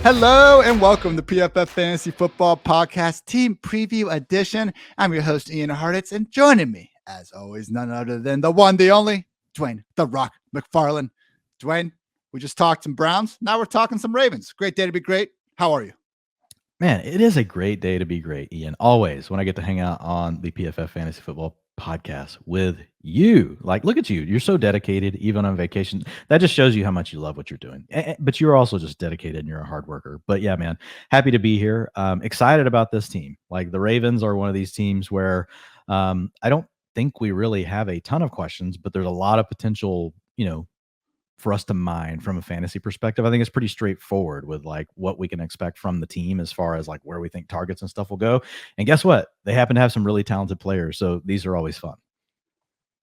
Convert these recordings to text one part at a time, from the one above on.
Hello and welcome to PFF Fantasy Football Podcast Team Preview Edition. I'm your host, Ian Hartitz, and joining me, as always, none other than the one, the only, Dwain "The Rock" McFarland. Dwain, we just talked some Browns. Now we're talking some Ravens. Great day to be great. How are you? Man, it is a great day to be great, Ian. Always when I get to hang out on the PFF Fantasy Football Podcast with you. Like, look at you. You're so dedicated, even on vacation. That just shows you how much you love what you're doing. But you're also just dedicated and you're a hard worker. But yeah, man, happy to be here. Excited about this team. Like, the Ravens are one of these teams where I don't think we really have a ton of questions, but there's a lot of potential, for us to mine from a fantasy perspective. I think it's pretty straightforward with like what we can expect from the team as far as like where we think targets and stuff will go. And guess what? They happen to have some really talented players. So these are always fun.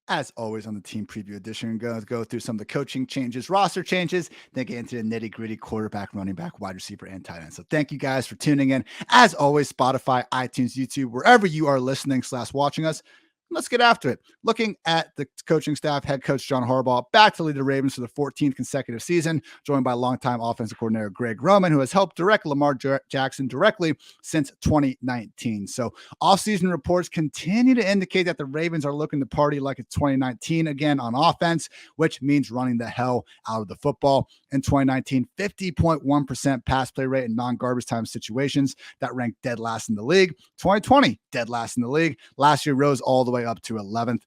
As always on the Team Preview Edition, we're going to go through some of the coaching changes, roster changes, then get into the nitty-gritty quarterback, running back, wide receiver, and tight end. So thank you guys for tuning in. As always, Spotify, iTunes, YouTube, wherever you are listening/watching us. Let's get after it. Looking at the coaching staff, head coach John Harbaugh back to lead the Ravens for the 14th consecutive season, joined by longtime offensive coordinator Greg Roman, who has helped direct Lamar Jackson directly since 2019. So offseason reports continue to indicate that the Ravens are looking to party like it's 2019 again on offense, which means running the hell out of the football. In 2019, 50.1% pass play rate in non-garbage time situations that ranked dead last in the league. 2020, dead last in the league. Last year rose all the way up to 11th.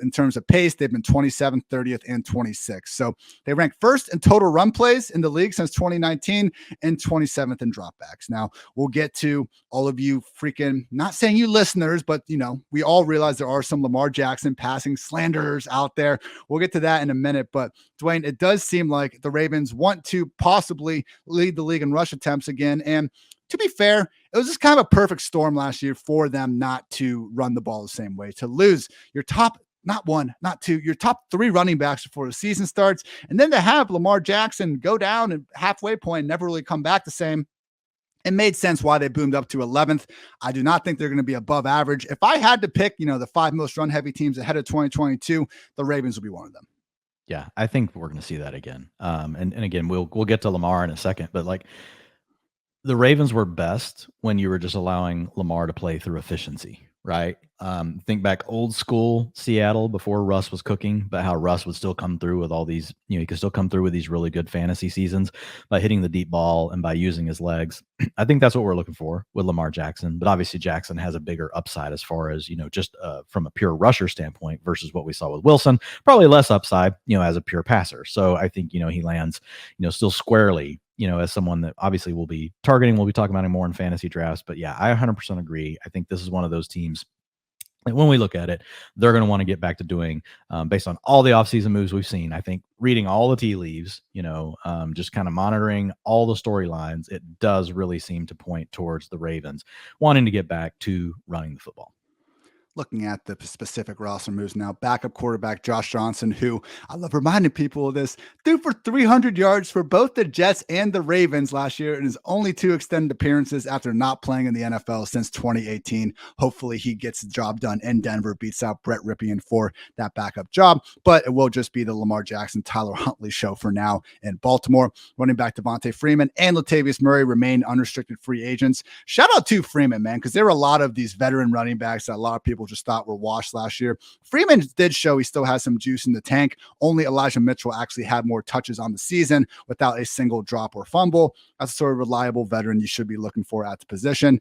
In terms of pace, they've been 27th, 30th, and 26th. So they rank first in total run plays in the league since 2019 and 27th in dropbacks. Now, we'll get to all of you freaking, not saying you listeners, but, we all realize there are some Lamar Jackson passing slanderers out there. We'll get to that in a minute. But, Dwain, it does seem like the Ravens want to possibly lead the league in rush attempts again. And to be fair, it was just kind of a perfect storm last year for them not to run the ball the same way, to lose your top not one, not two, your top three running backs before the season starts. And then to have Lamar Jackson go down at halfway point, never really come back the same. It made sense why they boomed up to 11th. I do not think they're going to be above average. If I had to pick, the five most run heavy teams ahead of 2022, the Ravens will be one of them. Yeah, I think we're going to see that again. And again, we'll get to Lamar in a second, but like the Ravens were best when you were just allowing Lamar to play through efficiency. Right. Think back old school Seattle before Russ was cooking, but how Russ would still come through with all these, he could still come through with these really good fantasy seasons by hitting the deep ball and by using his legs. I think that's what we're looking for with Lamar Jackson. But obviously Jackson has a bigger upside as far as, just from a pure rusher standpoint versus what we saw with Wilson, probably less upside, as a pure passer. So I think, he lands, still squarely, as someone that obviously we'll be targeting. We'll be talking about him more in fantasy drafts. But yeah, I 100% agree. I think this is one of those teams that when we look at it, they're going to want to get back to doing, based on all the offseason moves we've seen, I think reading all the tea leaves, just kind of monitoring all the storylines, it does really seem to point towards the Ravens wanting to get back to running the football. Looking at the specific roster moves now, backup quarterback Josh Johnson, who I love reminding people of this, threw for 300 yards for both the Jets and the Ravens last year in his only two extended appearances after not playing in the NFL since 2018. Hopefully he gets the job done in Denver, beats out Brett Rypien for that backup job, but it will just be the Lamar Jackson, Tyler Huntley show for now in Baltimore. Running back Devontae Freeman and Latavius Murray remain unrestricted free agents. Shout out to Freeman, man, because there were a lot of these veteran running backs that a lot of people just thought were washed last year. Freeman did show he still has some juice in the tank. Only Elijah Mitchell actually had more touches on the season without a single drop or fumble. That's a sort of reliable veteran you should be looking for at the position.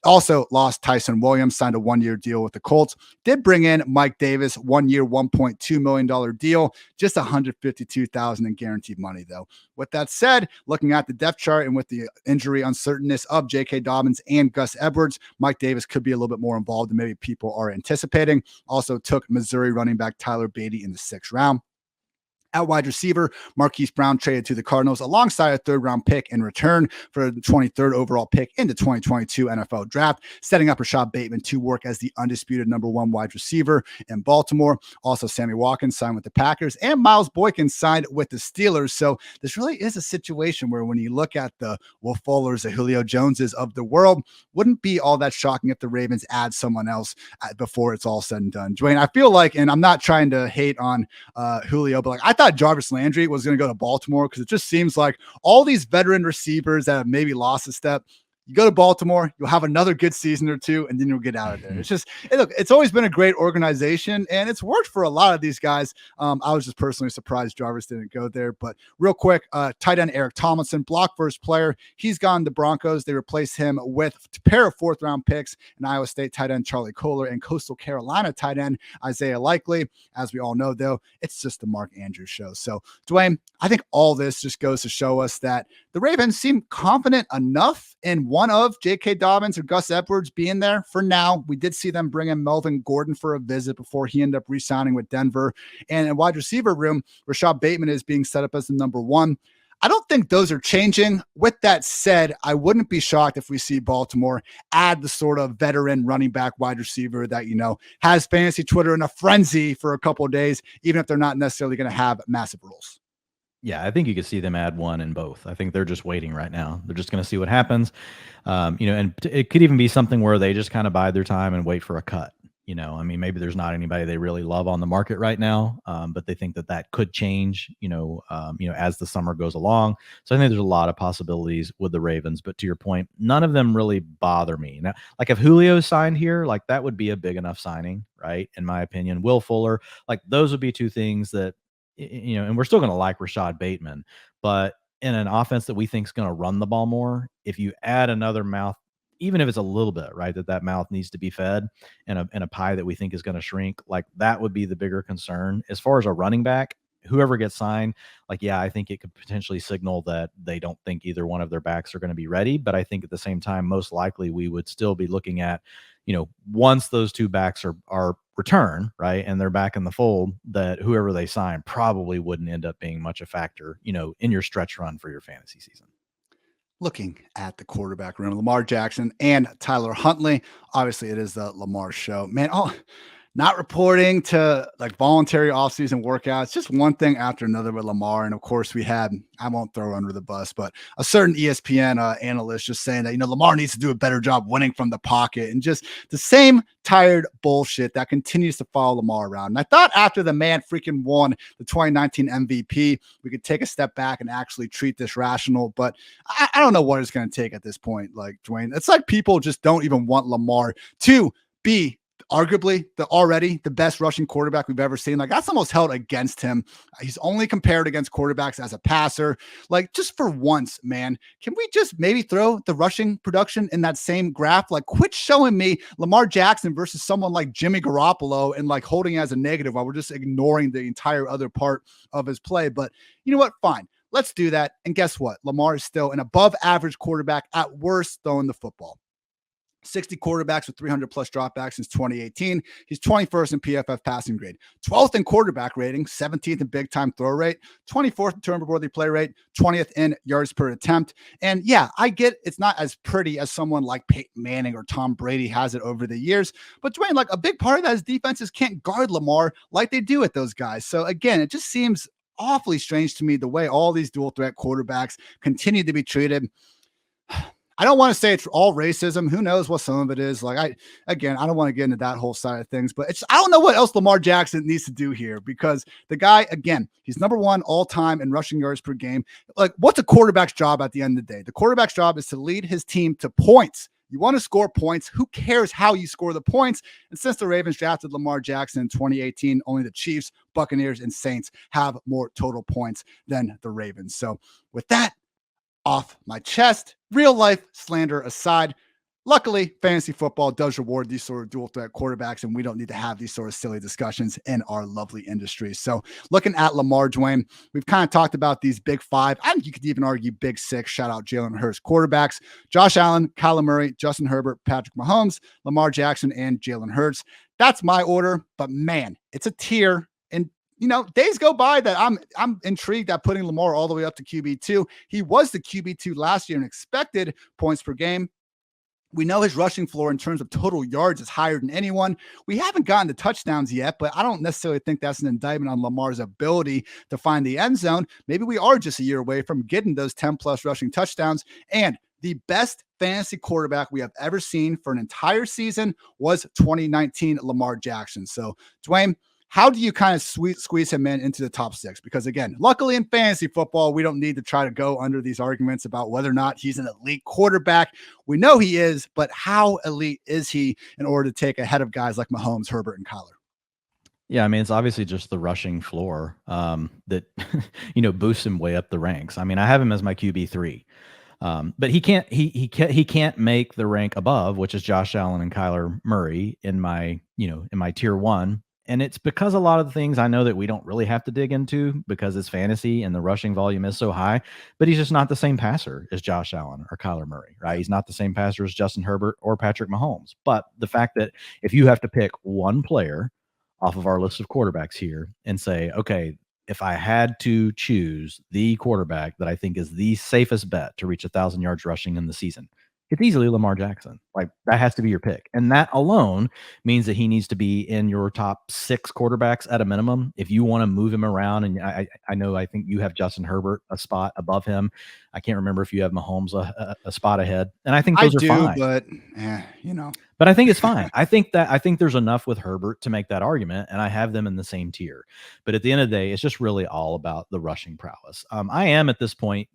Also lost Tyson Williams, signed a one-year deal with the Colts. Did bring in Mike Davis, 1 year, $1.2 million deal, just $152,000 in guaranteed money, though. With that said, looking at the depth chart and with the injury uncertainness of J.K. Dobbins and Gus Edwards, Mike Davis could be a little bit more involved than maybe people are anticipating. Also took Missouri running back Tyler Beatty in the 6th round. At wide receiver, Marquise Brown traded to the Cardinals alongside a third-round pick in return for the 23rd overall pick in the 2022 NFL Draft, setting up Rashod Bateman to work as the undisputed number one wide receiver in Baltimore. Also, Sammy Watkins signed with the Packers, and Miles Boykin signed with the Steelers. So this really is a situation where when you look at the Will Fullers, the Julio Joneses of the world, wouldn't be all that shocking if the Ravens add someone else before it's all said and done. Dwain, I feel like, and I'm not trying to hate on Julio, but like I thought thought Jarvis Landry was going to go to Baltimore because it just seems like all these veteran receivers that have maybe lost a step. You go to Baltimore, you'll have another good season or two, and then you'll get out of there. It's just, look, it's always been a great organization, and it's worked for a lot of these guys. I was just personally surprised Jarvis didn't go there. But real quick, tight end Eric Tomlinson, block first player. He's gone to Broncos. They replaced him with a pair of fourth-round picks, and Iowa State tight end Charlie Kohler and Coastal Carolina tight end Isaiah Likely. As we all know, though, it's just the Mark Andrews show. So, Dwayne, I think all this just goes to show us that the Ravens seem confident enough in one of J.K. Dobbins or Gus Edwards being there for now. We did see them bring in Melvin Gordon for a visit before he ended up re-signing with Denver. And in wide receiver room, Rashod Bateman is being set up as the number one. I don't think those are changing. With that said, I wouldn't be shocked if we see Baltimore add the sort of veteran running back wide receiver that, has fantasy Twitter in a frenzy for a couple of days, even if they're not necessarily going to have massive roles. Yeah, I think you could see them add one in both. I think they're just waiting right now. They're just going to see what happens. And it could even be something where they just kind of bide their time and wait for a cut. Maybe there's not anybody they really love on the market right now, but they think that could change, as the summer goes along. So I think there's a lot of possibilities with the Ravens, but to your point, none of them really bother me. Now, like if Julio signed here, like that would be a big enough signing, right? In my opinion, Will Fuller, like those would be two things that, and we're still going to like Rashod Bateman, but in an offense that we think is going to run the ball more, if you add another mouth, even if it's a little bit, right, that mouth needs to be fed in a pie that we think is going to shrink, like that would be the bigger concern. As far as a running back, whoever gets signed, like, yeah, I think it could potentially signal that they don't think either one of their backs are going to be ready. But I think at the same time, most likely we would still be looking at, once those two backs are return, right, and they're back in the fold, that whoever they sign probably wouldn't end up being much a factor, in your stretch run for your fantasy season. Looking at the quarterback room, Lamar Jackson and Tyler Huntley. Obviously, it is the Lamar show. Man, not reporting to like voluntary offseason workouts, just one thing after another with Lamar. And of course, we had, I won't throw under the bus, but a certain ESPN analyst just saying that, Lamar needs to do a better job winning from the pocket, and just the same tired bullshit that continues to follow Lamar around. And I thought after the man freaking won the 2019 MVP, we could take a step back and actually treat this rational. But I don't know what it's going to take at this point. Like, Dwayne, it's like people just don't even want Lamar to be arguably already the best rushing quarterback we've ever seen. Like, that's almost held against him. He's only compared against quarterbacks as a passer. Like, just for once, man, can we just maybe throw the rushing production in that same graph? Like, quit showing me Lamar Jackson versus someone like Jimmy Garoppolo and like holding it as a negative while we're just ignoring the entire other part of his play. But you know what? Fine. Let's do that. And guess what? Lamar is still an above average quarterback at worst throwing the football. 60 quarterbacks with 300 plus dropbacks since 2018. He's 21st in PFF passing grade, 12th in quarterback rating, 17th in big time throw rate, 24th in turnover-worthy play rate, 20th in yards per attempt. And yeah, I get it's not as pretty as someone like Peyton Manning or Tom Brady has it over the years. But Dwayne, like a big part of that is defenses can't guard Lamar like they do with those guys. So again, it just seems awfully strange to me the way all these dual threat quarterbacks continue to be treated. I don't want to say it's all racism. Who knows what some of it is. Like, I don't want to get into that whole side of things, but I don't know what else Lamar Jackson needs to do here, because the guy, again, he's number one all time in rushing yards per game. Like, what's a quarterback's job at the end of the day? The quarterback's job is to lead his team to points. You want to score points. Who cares how you score the points? And since the Ravens drafted Lamar Jackson in 2018, only the Chiefs, Buccaneers, and Saints have more total points than the Ravens. So with that off my chest, real life slander aside, luckily fantasy football does reward these sort of dual threat quarterbacks, and we don't need to have these sort of silly discussions in our lovely industry. So looking at Lamar, Dwayne, we've kind of talked about these big five. I think you could even argue big six, shout out Jalen Hurts quarterbacks: Josh Allen, Kyler Murray, Justin Herbert, Patrick Mahomes, Lamar Jackson, and Jalen Hurts. That's my order, but man, it's a tier. And days go by that I'm intrigued at putting Lamar all the way up to QB2. He was the QB2 last year in expected points per game. We know his rushing floor in terms of total yards is higher than anyone. We haven't gotten to touchdowns yet, but I don't necessarily think that's an indictment on Lamar's ability to find the end zone. Maybe we are just a year away from getting those 10 plus rushing touchdowns. And the best fantasy quarterback we have ever seen for an entire season was 2019 Lamar Jackson. So, Dwayne, how do you kind of squeeze him into the top 6? Because again, luckily in fantasy football, we don't need to try to go under these arguments about whether or not he's an elite quarterback. We know he is, but how elite is he in order to take ahead of guys like Mahomes, Herbert, and Kyler? Yeah, I mean, it's obviously just the rushing floor that boosts him way up the ranks. I mean, I have him as my QB3. But he can't make the rank above, which is Josh Allen and Kyler Murray in my tier 1. And it's because a lot of the things I know that we don't really have to dig into because it's fantasy and the rushing volume is so high, but he's just not the same passer as Josh Allen or Kyler Murray, right? He's not the same passer as Justin Herbert or Patrick Mahomes. But the fact that if you have to pick one player off of our list of quarterbacks here and say, okay, if I had to choose the quarterback that I think is the safest bet to reach 1,000 yards rushing in the season, it's easily Lamar Jackson. Like, that has to be your pick. And that alone means that he needs to be in your top 6 quarterbacks at a minimum. If you want to move him around, and I think you have Justin Herbert a spot above him. I can't remember if you have Mahomes a spot ahead. And I think those are fine. But But I think it's fine. I think there's enough with Herbert to make that argument, and I have them in the same tier. But at the end of the day, it's just really all about the rushing prowess. I am at this point,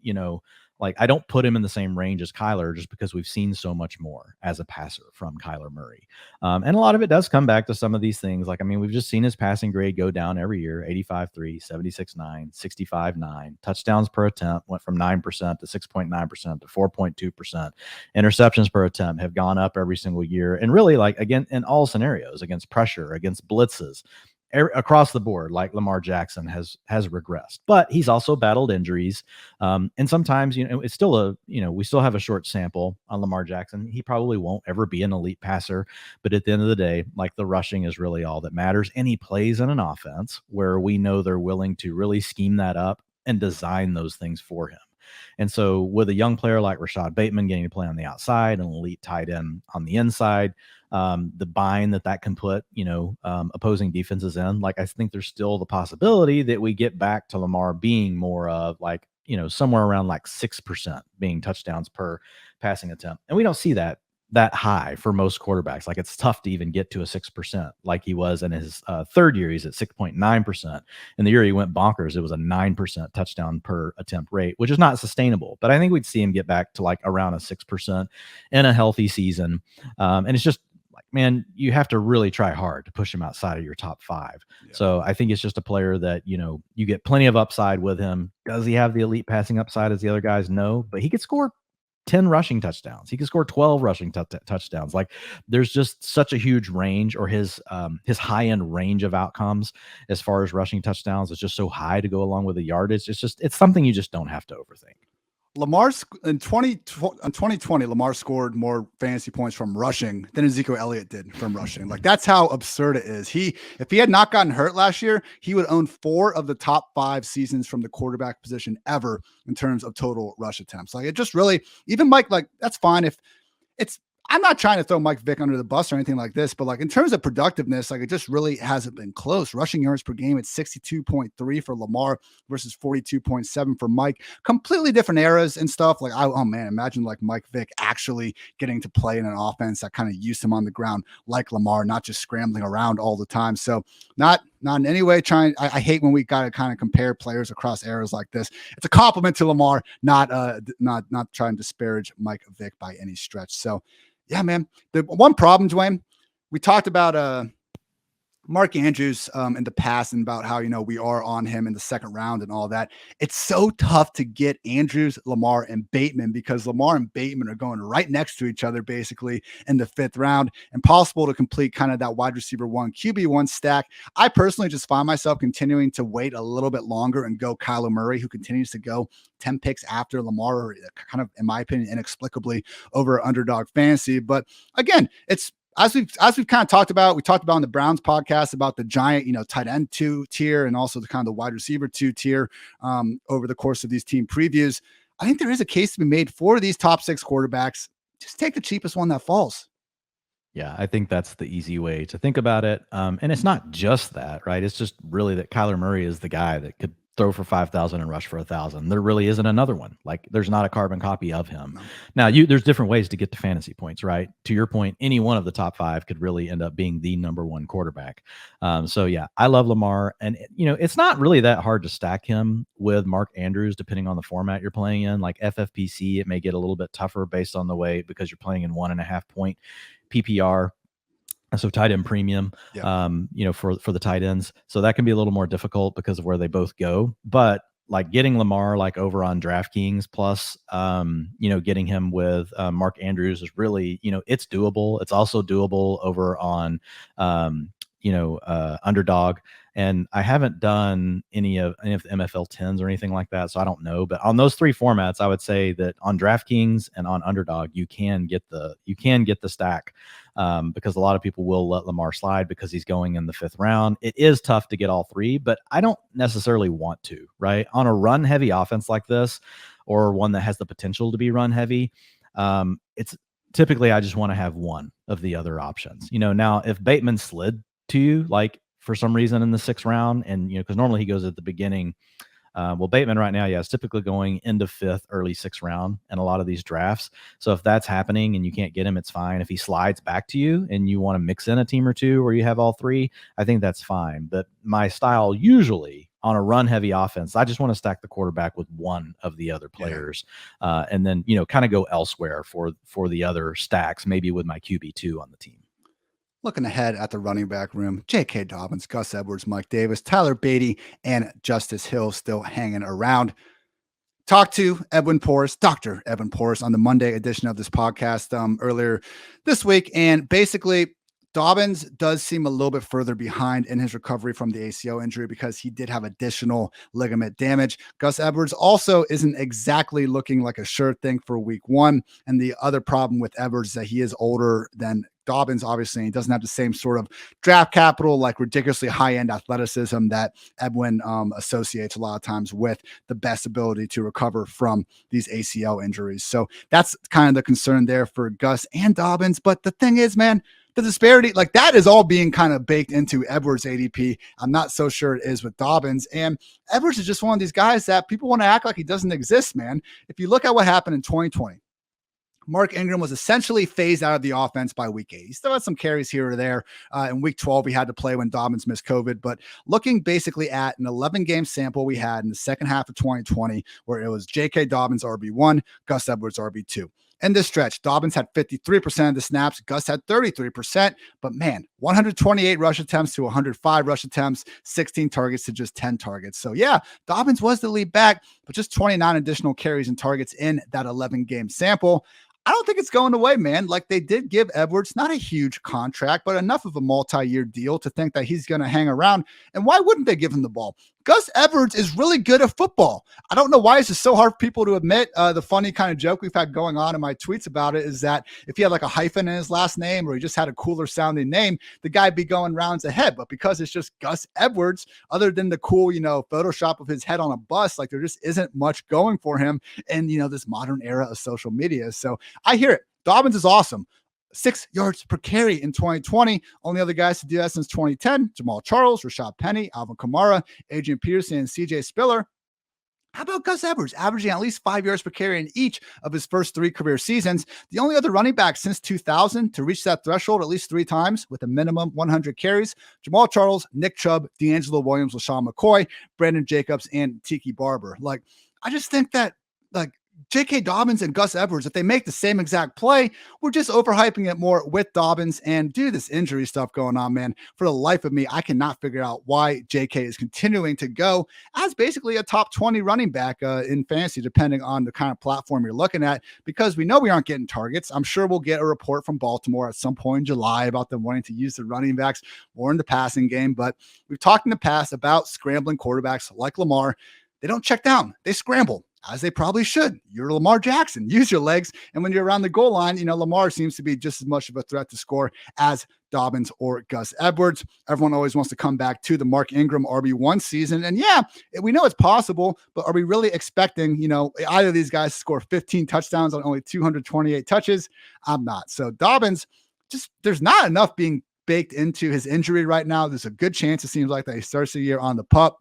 like, I don't put him in the same range as Kyler just because we've seen so much more as a passer from Kyler Murray. And a lot of it does come back to some of these things. Like, I mean, we've just seen his passing grade go down every year, 85.3, 76.9, 65.9. Touchdowns per attempt went from 9% to 6.9% to 4.2%. Interceptions per attempt have gone up every single year. And really, like, again, in all scenarios, against pressure, against blitzes, across the board, like Lamar Jackson has regressed, but he's also battled injuries. And sometimes, it's still we still have a short sample on Lamar Jackson. He probably won't ever be an elite passer, but at the end of the day, like, the rushing is really all that matters. And he plays in an offense where we know they're willing to really scheme that up and design those things for him. And so with a young player like Rashod Bateman getting to play on the outside and elite tight end on the inside, the bind that can put, opposing defenses in, like, I think there's still the possibility that we get back to Lamar being more of, like, somewhere around like 6% being touchdowns per passing attempt. And we don't see that high for most quarterbacks. Like, it's tough to even get to a 6% like he was in his third year. He's at 6.9%. And the year he went bonkers, it was a 9% touchdown per attempt rate, which is not sustainable. But I think we'd see him get back to like around a 6% in a healthy season. And it's just, man, you have to really try hard to push him outside of your top 5. Yeah. So I think it's just a player that, you get plenty of upside with him. Does he have the elite passing upside as the other guys? No, but he could score 10 rushing touchdowns. He could score 12 rushing touchdowns. Like, there's just such a huge range, or his high end range of outcomes as far as rushing touchdowns is just so high to go along with the yardage. It's something you just don't have to overthink. Lamar's in 2020, Lamar scored more fantasy points from rushing than Ezekiel Elliott did from rushing. Like, that's how absurd it is. If he had not gotten hurt last year, he would own 4 of the top 5 seasons from the quarterback position ever in terms of total rush attempts. Like, it just really, even Mike, like, that's fine if it's, I'm not trying to throw Mike Vick under the bus or anything like this, but like, in terms of productiveness, like, it just really hasn't been close. Rushing yards per game at 62.3 for Lamar versus 42.7 for Mike. Completely different eras and stuff. Like, oh man, imagine like Mike Vick actually getting to play in an offense that kind of used him on the ground like Lamar, not just scrambling around all the time. So not in any way trying. I hate when we got to kind of compare players across eras like this. It's a compliment to Lamar, not trying to disparage Mike Vick by any stretch. So yeah, man. The one problem, Dwain, we talked about Mark Andrews in the past and about how, we are on him in the second round and all that. It's so tough to get Andrews, Lamar, and Bateman because Lamar and Bateman are going right next to each other basically in the 5th round. Impossible to complete kind of that wide receiver 1, QB1 stack. I personally just find myself continuing to wait a little bit longer and go Kyler Murray, who continues to go 10 picks after Lamar, kind of, in my opinion, inexplicably over Underdog Fantasy. But again, it's, as we've kind of talked about, we talked about on the Browns podcast about the giant, tight end 2 tier and also the kind of the wide receiver 2 tier over the course of these team previews. I think there is a case to be made for these top 6 quarterbacks. Just take the cheapest one that falls. Yeah, I think that's the easy way to think about it. And it's not just that, right? It's just really that Kyler Murray is the guy that could throw for 5,000 and rush for 1,000. There really isn't another one. Like there's not a carbon copy of him. No. Now there's different ways to get to fantasy points, right? To your point, any one of the top 5 could really end up being the number 1 quarterback. So yeah, I love Lamar, and it's not really that hard to stack him with Mark Andrews, depending on the format you're playing in. Like FFPC, it may get a little bit tougher based on the way, because you're playing in 1.5 point PPR. So tight end premium, for the tight ends. So that can be a little more difficult because of where they both go. But like getting Lamar like over on DraftKings plus, getting him with Mark Andrews is really, it's doable. It's also doable over on, Underdog. And I haven't done any of the MFL 10s or anything like that, so I don't know. But on those 3 formats, I would say that on DraftKings and on Underdog, you can get the stack, because a lot of people will let Lamar slide because he's going in the 5th round. It is tough to get all 3, but I don't necessarily want to, right? On a run heavy offense like this, or one that has the potential to be run heavy, it's typically I just want to have one of the other options. Now if Bateman slid to you, like for some reason in the 6th round, and because normally he goes at the beginning. Bateman right now, is typically going into 5th, early 6th round in a lot of these drafts. So if that's happening and you can't get him, it's fine. If he slides back to you and you want to mix in a team or two where you have all 3, I think that's fine. But my style usually on a run heavy offense, I just want to stack the quarterback with one of the other players, and then kind of go elsewhere for the other stacks, maybe with my QB2 on the team. Looking ahead at the running back room, J.K. Dobbins, Gus Edwards, Mike Davis, Tyler Beatty, and Justice Hill still hanging around. Talked to Dr. Evan Porras on the Monday edition of this podcast earlier this week, and basically Dobbins does seem a little bit further behind in his recovery from the ACL injury because he did have additional ligament damage. Gus Edwards also isn't exactly looking like a sure thing for week 1, and the other problem with Edwards is that he is older than Dobbins, obviously, he doesn't have the same sort of draft capital, like ridiculously high-end athleticism that Edwin associates a lot of times with the best ability to recover from these ACL injuries. So that's kind of the concern there for Gus and Dobbins. But the thing is, man, the disparity, like that is all being kind of baked into Edwards' ADP. I'm not so sure it is with Dobbins. And Edwards is just one of these guys that people want to act like he doesn't exist, man. If you look at what happened in 2020, Mark Ingram was essentially phased out of the offense by week 8. He still had some carries here or there. In week 12, he had to play when Dobbins missed COVID. But looking basically at an 11-game sample we had in the second half of 2020, where it was J.K. Dobbins RB1, Gus Edwards RB2. In this stretch, Dobbins had 53% of the snaps. Gus had 33%. But man, 128 rush attempts to 105 rush attempts, 16 targets to just 10 targets. So yeah, Dobbins was the lead back, but just 29 additional carries and targets in that 11-game sample. I don't think it's going away, man. Like they did give Edwards not a huge contract, but enough of a multi-year deal to think that he's going to hang around. And why wouldn't they give him the ball? Gus Edwards is really good at football. I don't know why it's just so hard for people to admit. The funny kind of joke we've had going on in my tweets about it is that if he had like a hyphen in his last name or he just had a cooler sounding name, the guy'd be going rounds ahead. But because it's just Gus Edwards, other than the cool, Photoshop of his head on a bus, like there just isn't much going for him in, this modern era of social media. So I hear it. Dobbins is awesome. 6 yards per carry in 2020. Only other guys to do that since 2010, Jamal Charles, Rashod Penny, Alvin Kamara, Adrian Peterson, and CJ Spiller. How about Gus Edwards, averaging at least 5 yards per carry in each of his first 3 career seasons? The only other running back since 2000 to reach that threshold at least 3 times with a minimum 100 carries, Jamal Charles, Nick Chubb, D'Angelo Williams, LaShawn McCoy, Brandon Jacobs, and Tiki Barber. Like, I just think that, J.K. Dobbins and Gus Edwards, if they make the same exact play, we're just overhyping it more with Dobbins. And due to this injury stuff going on, man, for the life of me, I cannot figure out why J.K. is continuing to go as basically a top 20 running back in fantasy, depending on the kind of platform you're looking at, because we know we aren't getting targets. I'm sure we'll get a report from Baltimore at some point in July about them wanting to use the running backs more in the passing game. But we've talked in the past about scrambling quarterbacks like Lamar. They don't check down. They scramble, as they probably should. You're Lamar Jackson. Use your legs. And when you're around the goal line, Lamar seems to be just as much of a threat to score as Dobbins or Gus Edwards. Everyone always wants to come back to the Mark Ingram RB1 season. And yeah, we know it's possible, but are we really expecting, either of these guys to score 15 touchdowns on only 228 touches? I'm not. So Dobbins, there's not enough being baked into his injury right now. There's a good chance it seems like that he starts the year on the pup.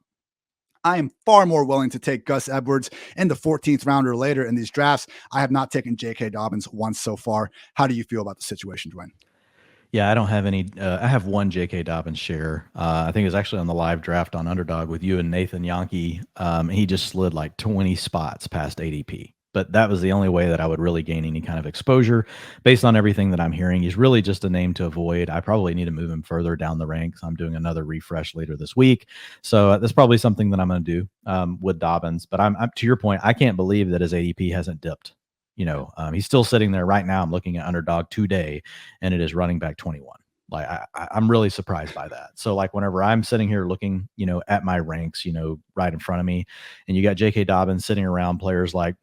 I am far more willing to take Gus Edwards in the 14th round or later in these drafts. I have not taken J.K. Dobbins once so far. How do you feel about the situation, Dwain? Yeah, I don't have any. I have one J.K. Dobbins share. I think it was actually on the live draft on Underdog with you and Nathan Yonke. He just slid like 20 spots past ADP. But that was the only way that I would really gain any kind of exposure. Based on everything that I'm hearing, he's really just a name to avoid. I probably need to move him further down the ranks. I'm doing another refresh later this week. So that's probably something that I'm going to do with Dobbins. But I'm to your point, I can't believe that his ADP hasn't dipped. He's still sitting there right now. I'm looking at Underdog today, and it is running back 21. Like I'm really surprised by that. So like whenever I'm sitting here looking, at my ranks, right in front of me, and you got J.K. Dobbins sitting around players like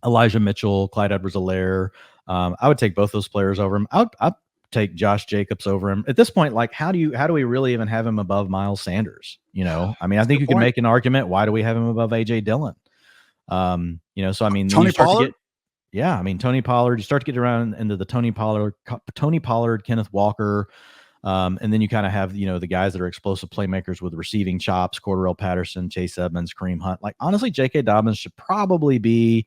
Elijah Mitchell, Clyde Edwards-Helaire, I would take both those players over him. I'd take Josh Jacobs over him at this point. Like how do we really even have him above Miles Sanders? I mean, I think you can make an argument. Why do we have him above AJ Dillon? So I mean, Tony Pollard. Yeah, I mean, Tony Pollard, you start to get around into the Tony Pollard, Kenneth Walker, and then you kind of have, the guys that are explosive playmakers with receiving chops, Cordarrelle Patterson, Chase Edmonds, Kareem Hunt. Like, honestly, J.K. Dobbins should probably be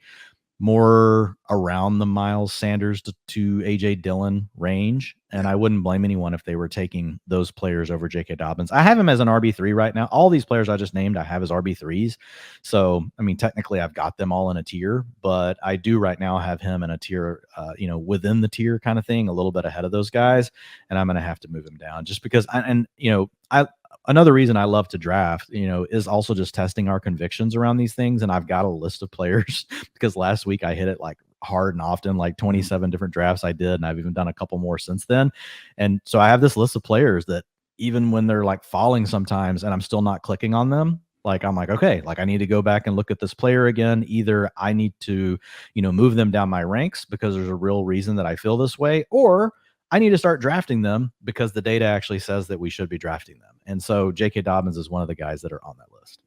more around the Miles Sanders to AJ Dillon range. And I wouldn't blame anyone if they were taking those players over J.K. Dobbins. I have him as an RB3 right now. All these players I just named, I have as RB3s. So, I mean, technically I've got them all in a tier, but I do right now have him in a tier, within the tier kind of thing, a little bit ahead of those guys. And I'm going to have to move him down just because, another reason I love to draft, is also just testing our convictions around these things. And I've got a list of players because last week I hit it like hard and often, like 27 different drafts I did. And I've even done a couple more since then. And so I have this list of players that even when they're like falling sometimes and I'm still not clicking on them, like I'm like, okay, like I need to go back and look at this player again. Either I need to, move them down my ranks because there's a real reason that I feel this way, or I need to start drafting them because the data actually says that we should be drafting them. And so J.K. Dobbins is one of the guys that are on that list.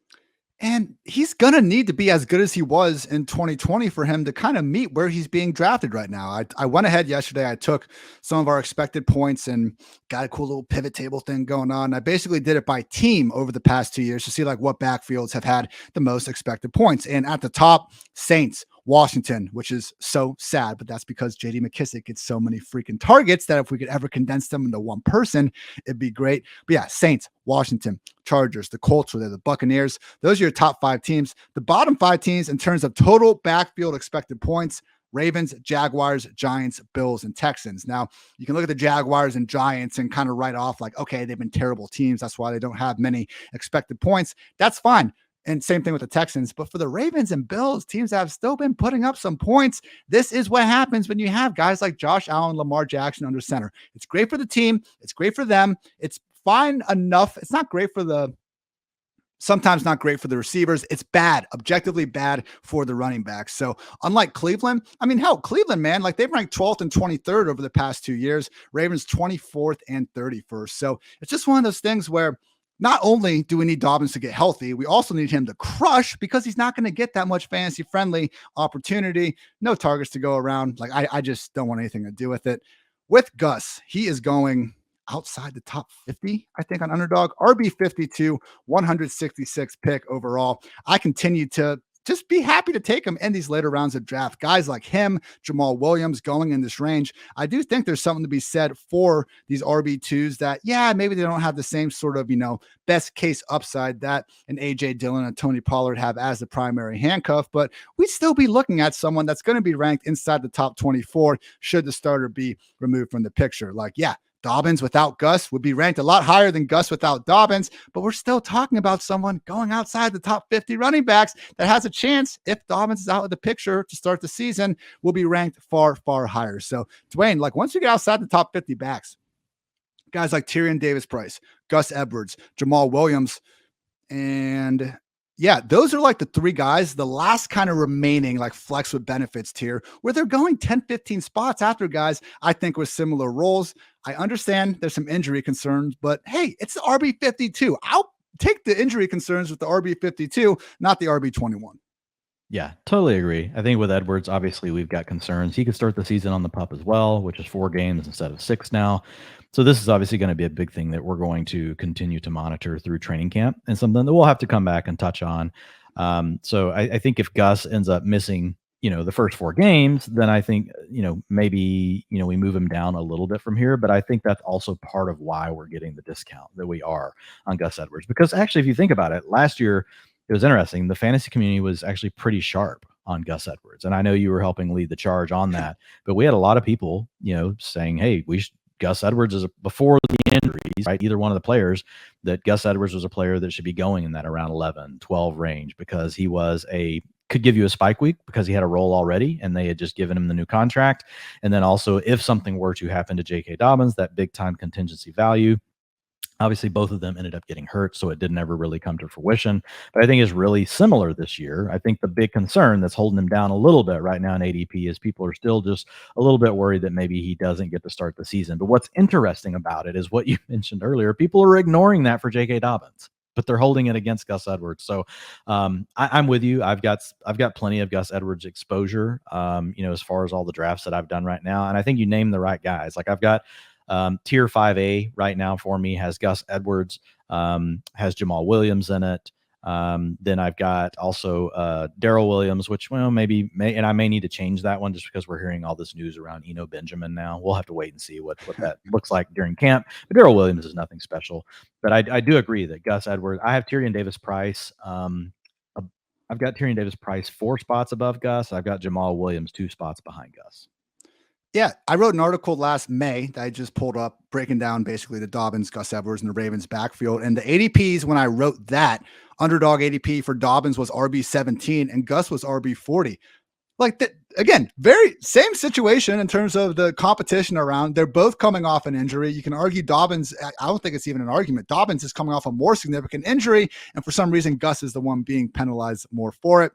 And he's going to need to be as good as he was in 2020 for him to kind of meet where he's being drafted right now. I went ahead yesterday. I took some of our expected points and got a cool little pivot table thing going on. I basically did it by team over the past 2 years to see like what backfields have had the most expected points. And at the top, Saints, Washington, which is so sad, but that's because JD McKissic gets so many freaking targets that if we could ever condense them into one person, it'd be great. But yeah, Saints, Washington, Chargers, the Colts, or the Buccaneers. Those are your top 5 teams. The bottom 5 teams in terms of total backfield expected points: Ravens, Jaguars, Giants, Bills, and Texans. Now, you can look at the Jaguars and Giants and kind of write off like, okay, they've been terrible teams. That's why they don't have many expected points. That's fine. And same thing with the Texans. But for the Ravens and Bills, teams that have still been putting up some points, this is what happens when you have guys like Josh Allen, Lamar Jackson under center. It's great for the team. It's great for them. It's fine enough. It's not great for sometimes not great for the receivers. It's bad, objectively bad for the running backs. So unlike Cleveland, I mean, hell, Cleveland, man, like they've ranked 12th and 23rd over the past 2 years. Ravens 24th and 31st. So it's just one of those things where not only do we need Dobbins to get healthy, we also need him to crush because he's not going to get that much fantasy-friendly opportunity. No targets to go around. Like I just don't want anything to do with it. With Gus, he is going outside the top 50, I think, on Underdog. RB 52, 166 pick overall. I continue to just be happy to take him in these later rounds of draft. Guys like him, Jamal Williams going in this range. I do think there's something to be said for these RB2s that, yeah, maybe they don't have the same sort of, best case upside that an AJ Dillon and Tony Pollard have as the primary handcuff, but we'd still be looking at someone that's going to be ranked inside the top 24 should the starter be removed from the picture. Like, yeah, Dobbins without Gus would be ranked a lot higher than Gus without Dobbins, but we're still talking about someone going outside the top 50 running backs that has a chance, if Dobbins is out of the picture to start the season, will be ranked far, far higher. So, Dwain, like once you get outside the top 50 backs, guys like Tyrion Davis-Price, Gus Edwards, Jamal Williams, and yeah, those are like the 3 guys, the last kind of remaining like flex with benefits tier where they're going 10, 15 spots after guys I think with similar roles. I understand there's some injury concerns, but hey, it's the RB 52. I'll take the injury concerns with the RB 52, not the RB 21. Yeah, totally agree. I think with Edwards, obviously we've got concerns. He could start the season on the pup as well, which is 4 games instead of 6 now. So this is obviously going to be a big thing that we're going to continue to monitor through training camp, and something that we'll have to come back and touch on. So I think if Gus ends up missing, the first 4 games, then I think, maybe, we move him down a little bit from here. But I think that's also part of why we're getting the discount that we are on Gus Edwards. Because actually, if you think about it, last year, it was interesting. The fantasy community was actually pretty sharp on Gus Edwards. And I know you were helping lead the charge on that, but we had a lot of people, saying, hey, Gus Edwards is before the injuries, right? Either one of the players, that Gus Edwards was a player that should be going in that around 11, 12 range, because he could give you a spike week because he had a role already and they had just given him the new contract. And then also, if something were to happen to J.K. Dobbins, that big time contingency value. Obviously, both of them ended up getting hurt, so it didn't ever really come to fruition. But I think it's really similar this year. I think the big concern that's holding him down a little bit right now in ADP is people are still just a little bit worried that maybe he doesn't get to start the season. But what's interesting about it is what you mentioned earlier. People are ignoring that for J.K. Dobbins, but they're holding it against Gus Edwards. So I'm with you. I've got plenty of Gus Edwards exposure, as far as all the drafts that I've done right now. And I think you named the right guys. Like I've got tier 5A right now for me has Gus Edwards, has Jamal Williams in it. Then I've got also Darrell Williams, which I may need to change that one just because we're hearing all this news around Eno Benjamin now. We'll have to wait and see what that looks like during camp. But Darrell Williams is nothing special. But I do agree that Gus Edwards, I have Tyrion Davis-Price. I've got Tyrion Davis-Price 4 spots above Gus. I've got Jamal Williams 2 spots behind Gus. Yeah, I wrote an article last May that I just pulled up breaking down basically the Dobbins, Gus Edwards, and the Ravens backfield. And the ADPs, when I wrote that, underdog ADP for Dobbins was RB17 and Gus was RB40. Again, very same situation in terms of the competition around. They're both coming off an injury. You can argue Dobbins, I don't think it's even an argument. Dobbins is coming off a more significant injury, and for some reason, Gus is the one being penalized more for it.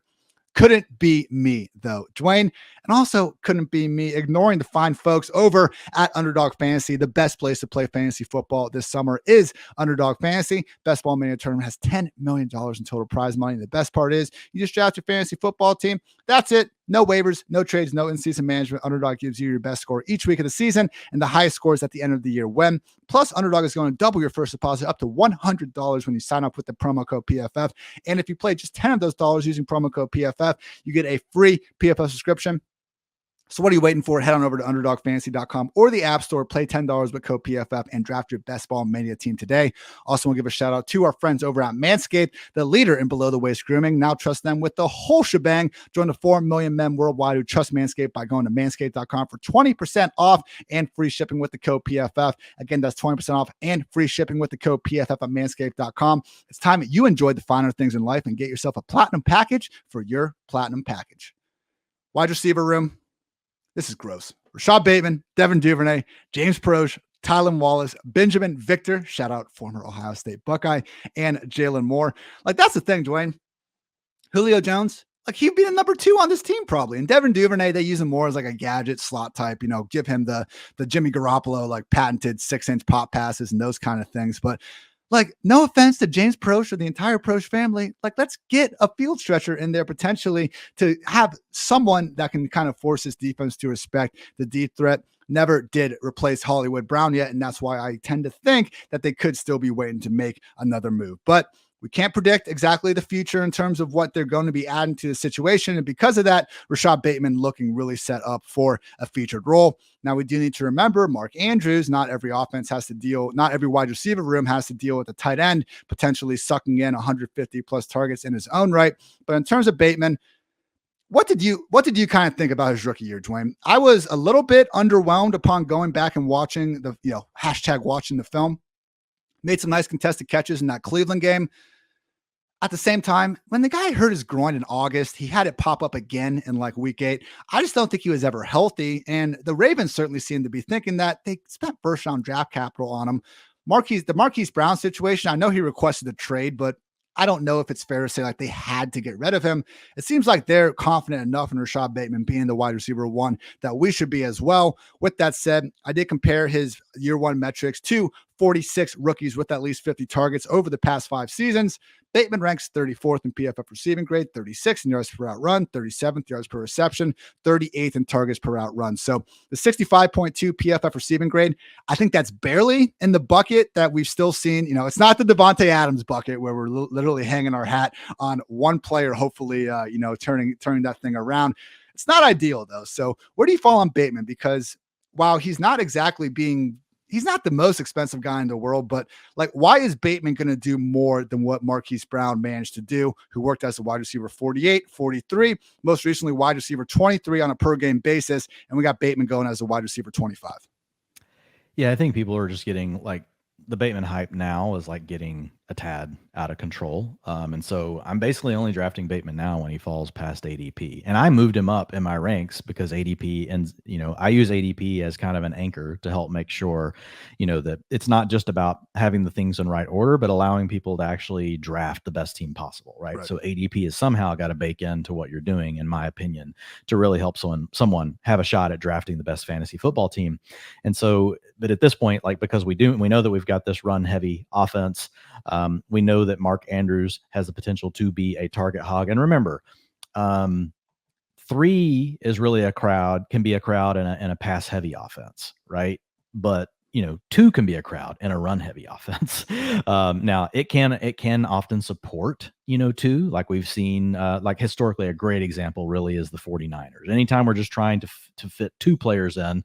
Couldn't be me, though, Dwain. And also couldn't be me ignoring the fine folks over at Underdog Fantasy. The best place to play fantasy football this summer is Underdog Fantasy. Best Ball Mania tournament has $10 million in total prize money. The best part is you just draft your fantasy football team. That's it. No waivers, no trades, no in-season management. Underdog gives you your best score each week of the season and the highest scores at the end of the year win. Plus, Underdog is going to double your first deposit up to $100 when you sign up with the promo code PFF. And if you play just 10 of those dollars using promo code PFF, you get a free PFF subscription. So what are you waiting for? Head on over to UnderdogFantasy.com or the App Store. Play $10 with code PFF and draft your Best Ball Mania team today. Also want to give a shout out to our friends over at Manscaped, the leader in below-the-waist grooming. Now trust them with the whole shebang. Join the 4 million men worldwide who trust Manscaped by going to Manscaped.com for 20% off and free shipping with the code PFF. Again, that's 20% off and free shipping with the code PFF at Manscaped.com. It's time that you enjoy the finer things in life and get yourself a platinum package for your platinum package. Wide receiver room. This is gross. Rashod Bateman, Devin Duvernay, James Proche, Tylan Wallace, Benjamin Victor, shout out former Ohio State Buckeye, and Jalen Moore. That's the thing, Dwayne. Julio Jones, he'd be the number 2 on this team probably. And Devin Duvernay, they use him more as a gadget slot type, give him the Jimmy Garoppolo, patented 6-inch pop passes and those kind of things. But no offense to James Proche or the entire Proche family, let's get a field stretcher in there potentially to have someone that can kind of force his defense to respect the deep threat. Never did replace Hollywood Brown yet, and that's why I tend to think that they could still be waiting to make another move. But we can't predict exactly the future in terms of what they're going to be adding to the situation. And because of that, Rashod Bateman looking really set up for a featured role. Now, we do need to remember Mark Andrews. Not every wide receiver room has to deal with a tight end potentially sucking in 150 plus targets in his own right. But in terms of Bateman, what did you kind of think about his rookie year, Dwayne? I was a little bit underwhelmed upon going back and watching the, watching the film. Made some nice contested catches in that Cleveland game. At the same time, when the guy hurt his groin in August, he had it pop up again in week 8. I just don't think he was ever healthy. And the Ravens certainly seem to be thinking that they spent first round draft capital on him. The Marquise Brown situation, I know he requested a trade, but I don't know if it's fair to say they had to get rid of him. It seems like they're confident enough in Rashod Bateman being the wide receiver 1 that we should be as well. With that said, I did compare his year 1 metrics to 46 rookies with at least 50 targets over the past 5 seasons. Bateman ranks 34th in PFF receiving grade, 36th in yards per route run, 37th yards per reception, 38th in targets per route run. So the 65.2 PFF receiving grade, I think that's barely in the bucket that we've still seen. It's not the Devontae Adams bucket where we're literally hanging our hat on one player, hopefully, turning that thing around. It's not ideal though. So where do you fall on Bateman? Because while he's not the most expensive guy in the world, but like, why is Bateman going to do more than what Marquise Brown managed to do, who worked as a wide receiver 48, 43, most recently wide receiver 23 on a per game basis. And we got Bateman going as a wide receiver 25. Yeah. I think people are just getting like the Bateman hype now is like getting a tad out of control. And so I'm basically only drafting Bateman now when he falls past ADP. And I moved him up in my ranks because ADP, and I use ADP as kind of an anchor to help make sure, that it's not just about having the things in right order, but allowing people to actually draft the best team possible. Right. So ADP has somehow got to bake into what you're doing, in my opinion, to really help someone have a shot at drafting the best fantasy football team. And so, but at this point, like, because we know that we've got this run heavy offense, we know that Mark Andrews has the potential to be a target hog. And remember, 3 is really can be a crowd in a pass heavy offense, right? But 2 can be a crowd in a run heavy offense. Now it can often support 2, like we've seen, like historically a great example really is the 49ers. Anytime we're just trying to fit 2 players in,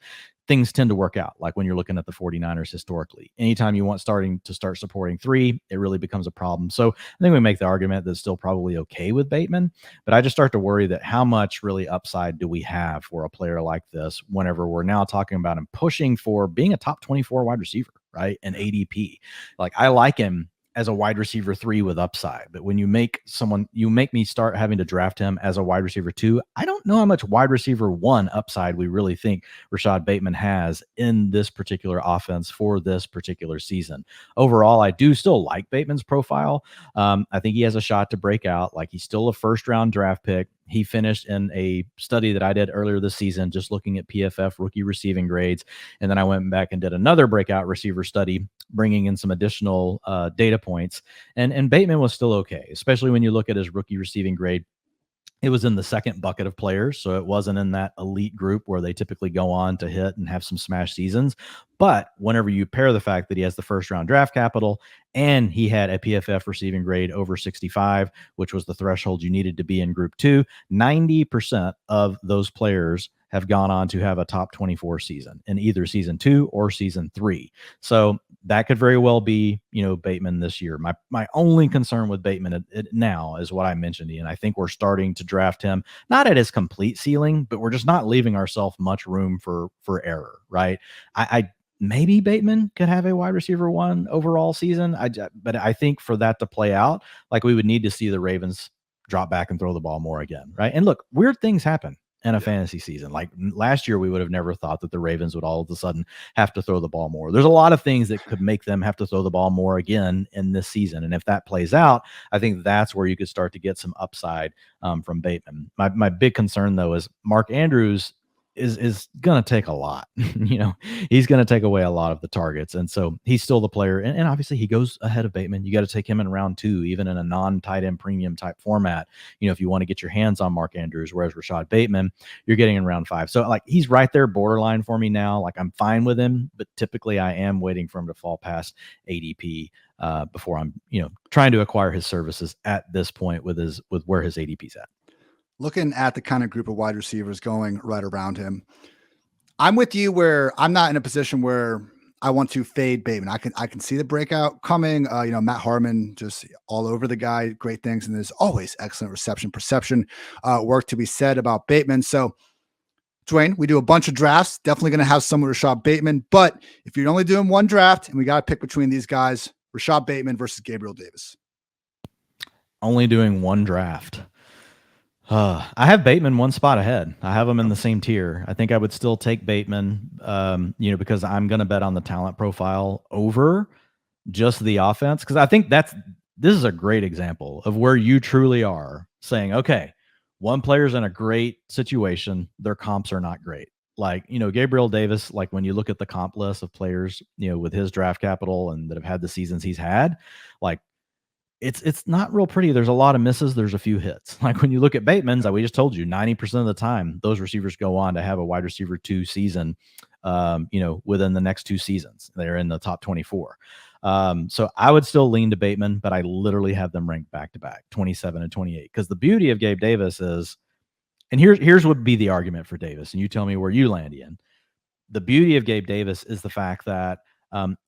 things tend to work out. Like when you're looking at the 49ers historically, anytime you want to start supporting 3, it really becomes a problem. So I think we make the argument that's still probably okay with Bateman, but I just start to worry that how much really upside do we have for a player like this whenever we're now talking about him pushing for being a top 24 wide receiver, right? An ADP. Like I like him as a wide receiver 3 with upside, but when you make me start having to draft him as a wide receiver 2, I don't know how much wide receiver 1 upside we really think Rashod Bateman has in this particular offense for this particular season. Overall, I do still like Bateman's profile. I think he has a shot to break out. Like he's still a first round draft pick. He finished in a study that I did earlier this season, just looking at PFF rookie receiving grades. And then I went back and did another breakout receiver study, bringing in some additional data points. And Bateman was still okay, especially when you look at his rookie receiving grade. It was in the second bucket of players, so it wasn't in that elite group where they typically go on to hit and have some smash seasons. But whenever you pair the fact that he has the first round draft capital and he had a PFF receiving grade over 65, which was the threshold you needed to be in group 2, 90% of those players have gone on to have a top 24 season in either season 2 or season 3. So that could very well be, Bateman this year. My only concern with Bateman now is what I mentioned, Ian. I think we're starting to draft him not at his complete ceiling, but we're just not leaving ourselves much room for error, right? I maybe Bateman could have a wide receiver 1 overall season. But I think for that to play out, like we would need to see the Ravens drop back and throw the ball more again, right? And look, weird things happen in a fantasy season. Like last year, we would have never thought that the Ravens would all of a sudden have to throw the ball more. There's a lot of things that could make them have to throw the ball more again in this season. And if that plays out, I think that's where you could start to get some upside from Bateman. My big concern though is Mark Andrews is going to take a lot. He's going to take away a lot of the targets. And so he's still the player. And obviously he goes ahead of Bateman. You got to take him in round 2, even in a non-tight end premium type format, if you want to get your hands on Mark Andrews, whereas Rashod Bateman, you're getting in round 5. So like he's right there borderline for me now. Like I'm fine with him, but typically I am waiting for him to fall past ADP before I'm, trying to acquire his services at this point with where his ADP's at. Looking at the kind of group of wide receivers going right around him, I'm with you where I'm not in a position where I want to fade Bateman. I can see the breakout coming. Matt Harmon just all over the guy, great things. And there's always excellent reception perception work to be said about Bateman. So Dwain, we do a bunch of drafts, definitely going to have some with Rashod Bateman, but if you're only doing one draft and we got to pick between these guys, Rashod Bateman versus Gabriel Davis. Only doing one draft. I have Bateman one spot ahead. I have him in the same tier. I think I would still take Bateman, because I'm going to bet on the talent profile over just the offense. Because I think this is a great example of where you truly are saying, okay, one player's in a great situation. Their comps are not great. Like, Gabriel Davis, like when you look at the comp list of players, with his draft capital and that have had the seasons he's had, like it's not real pretty. There's a lot of misses. There's a few hits. Like when you look at Bateman's, we just told you 90% of the time, those receivers go on to have a wide receiver 2 season, within the next 2 seasons. They're in the top 24. So I would still lean to Bateman, but I literally have them ranked back to back 27 and 28. Because the beauty of Gabe Davis is, and here's what would be the argument for Davis, and you tell me where you land in. The beauty of Gabe Davis is the fact that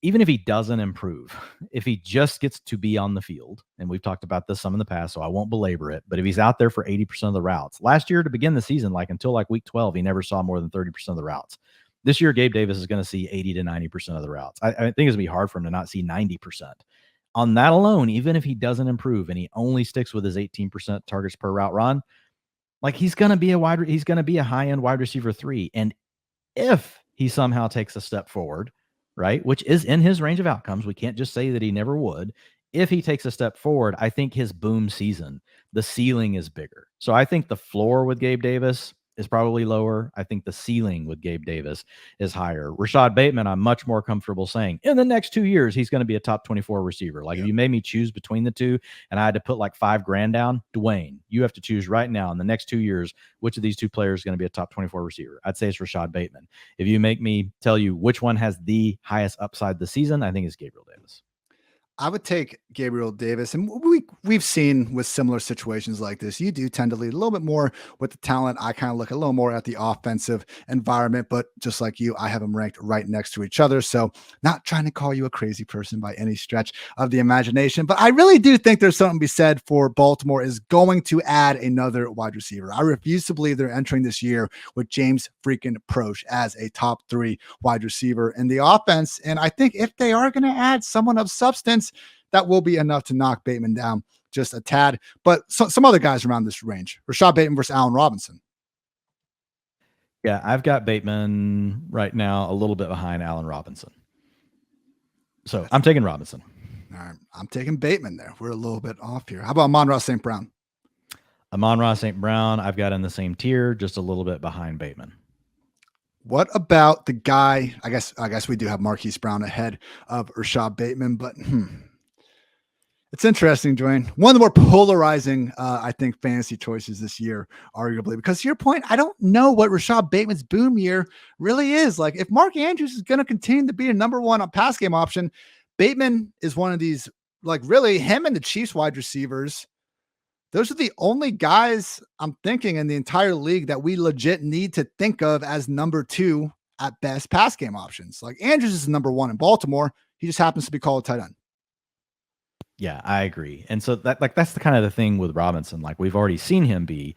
even if he doesn't improve, if he just gets to be on the field, and we've talked about this some in the past, so I won't belabor it, but if he's out there for 80% of the routes, last year to begin the season, until week 12, he never saw more than 30% of the routes. This year, Gabe Davis is going to see 80 to 90% of the routes. I think it's going to be hard for him to not see 90%. On that alone, even if he doesn't improve and he only sticks with his 18% targets per route run, he's going to be a high-end wide receiver 3. And if he somehow takes a step forward, right, which is in his range of outcomes, we can't just say that he never would. If he takes a step forward, I think his boom season, the ceiling is bigger. So I think the floor with Gabe Davis is probably lower. I think the ceiling with Gabe Davis is higher. Rashod Bateman, I'm much more comfortable saying in the next 2 years, he's going to be a top 24 receiver. If you made me choose between the two and I had to put $5,000 down, Dwain, you have to choose right now in the next 2 years, which of these two players is going to be a top 24 receiver. I'd say it's Rashod Bateman. If you make me tell you which one has the highest upside this season, I think it's Gabriel Davis. I would take Gabriel Davis, and we've seen with similar situations like this, you do tend to lead a little bit more with the talent. I kind of look a little more at the offensive environment, but just like you, I have them ranked right next to each other. So not trying to call you a crazy person by any stretch of the imagination, but I really do think there's something to be said for Baltimore is going to add another wide receiver. I refuse to believe they're entering this year with James freaking Proche as a top 3 wide receiver in the offense. And I think if they are going to add someone of substance, that will be enough to knock Bateman down just a tad. But some other guys around this range. Rashod Bateman versus Allen Robinson. Yeah, I've got Bateman right now a little bit behind Allen Robinson. So I'm taking Robinson. All right, I'm taking Bateman there. We're a little bit off here. How about Amon-Ra St. Brown? Amon-Ra St. Brown, I've got in the same tier, just a little bit behind Bateman. What about the guy? I guess we do have Marquise Brown ahead of Rashod Bateman, but it's interesting, Dwain. One of the more polarizing, I think, fantasy choices this year, arguably, because to your point, I don't know what Rashod Bateman's boom year really is. If Mark Andrews is going to continue to be a number 1 on pass game option, Bateman is one of these, really him and the Chiefs wide receivers. Those are the only guys I'm thinking in the entire league that we legit need to think of as number 2 at best pass game options. Andrews is number 1 in Baltimore. He just happens to be called a tight end. Yeah, I agree. And so that's the kind of the thing with Robinson. We've already seen him be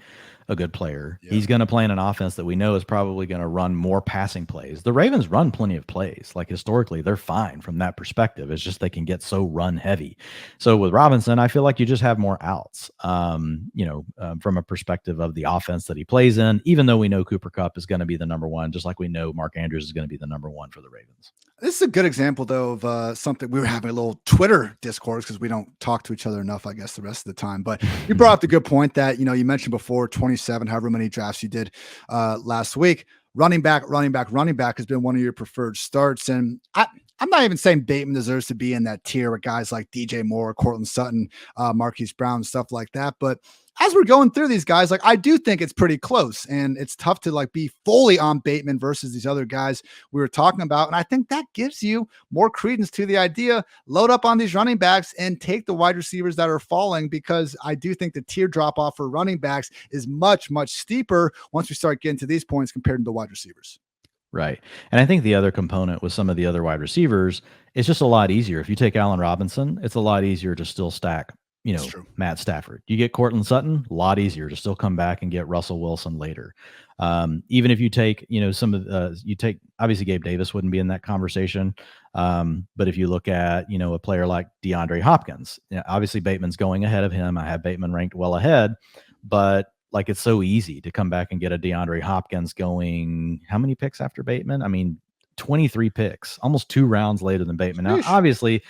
a good player. Yeah. He's going to play in an offense that we know is probably going to run more passing plays. The Ravens run plenty of plays. Historically, they're fine from that perspective. It's just they can get so run heavy. So with Robinson, I feel like you just have more outs, from a perspective of the offense that he plays in, even though we know Cooper Kupp is going to be the number 1, just like we know Mark Andrews is going to be the number 1 for the Ravens. This is a good example, though, of something. We were having a little Twitter discourse because we don't talk to each other enough, I guess, the rest of the time. But you brought up the good point that, you mentioned before 27, however many drafts you did last week. Running back has been one of your preferred starts. And I'm not even saying Bateman deserves to be in that tier with guys like DJ Moore, Cortland Sutton, Marquise Brown, stuff like that. But as we're going through these guys, I do think it's pretty close, and it's tough to be fully on Bateman versus these other guys we were talking about. And I think that gives you more credence to the idea, load up on these running backs and take the wide receivers that are falling, because I do think the tier drop off for running backs is much, much steeper once we start getting to these points compared to the wide receivers. Right. And I think the other component with some of the other wide receivers, it's just a lot easier. If you take Allen Robinson, it's a lot easier to still stack, Matt Stafford. You get Cortland Sutton, a lot easier to still come back and get Russell Wilson later. Even if you take, obviously Gabe Davis wouldn't be in that conversation. But if you look at, a player like DeAndre Hopkins, obviously Bateman's going ahead of him. I have Bateman ranked well ahead, but it's so easy to come back and get a DeAndre Hopkins going. How many picks after Bateman? 23 picks, almost 2 rounds later than Bateman. Now, obviously,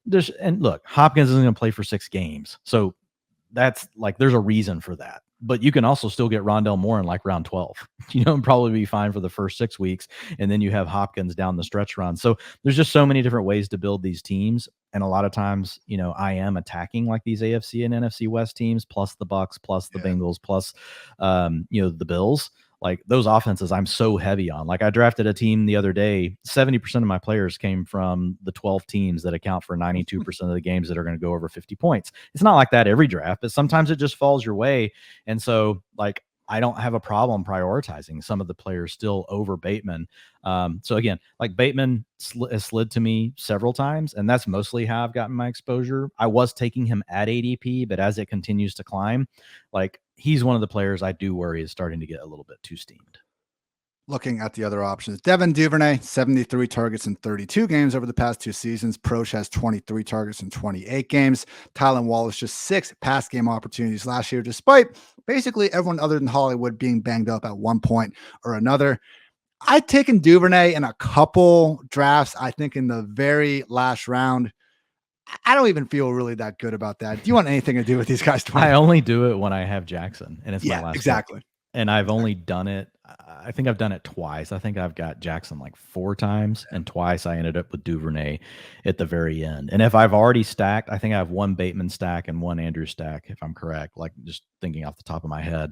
look, Hopkins isn't going to play for 6 games. So that's there's a reason for that. but you can also still get Rondell Moore in like round 12, and probably be fine for the first 6 weeks. And then you have Hopkins down the stretch run. So there's just so many different ways to build these teams. And a lot of times, I am attacking like these AFC and NFC West teams, plus the Bucks, plus the Bengals, plus, the Bills. Like those offenses I'm so heavy on. Like I drafted a team the other day, 70% of my players came from the 12 teams that account for 92% of the games that are going to go over 50 points. It's not like that every draft, but sometimes it just falls your way. And so like I don't have a problem prioritizing some of the players still over Bateman. So again, like Bateman has slid to me several times, and that's mostly how I've gotten my exposure. I was taking him at ADP, but as it continues to climb, like he's one of the players I do worry is starting to get a little bit too steamed. Looking at the other options, Devin Duvernay, 73 targets in 32 games over the past 2 seasons. Proche has 23 targets in 28 games. Tylan Wallace just 6 pass game opportunities last year, despite basically everyone other than Hollywood being banged up at one point or another. I've taken Duvernay in a couple drafts, I think in the very last round. I don't even feel really that good about that. Do you want anything to do with these guys? I only do it when I have Jackson, and it's my last exactly. Pick. And I've only done it. I think I've done it twice. I think I've got Jackson like 4 times, and twice I ended up with Duvernay at the very end. And if I've already stacked, I think I have 1 Bateman stack and 1 Andrew stack, if I'm correct. Like just thinking off the top of my head,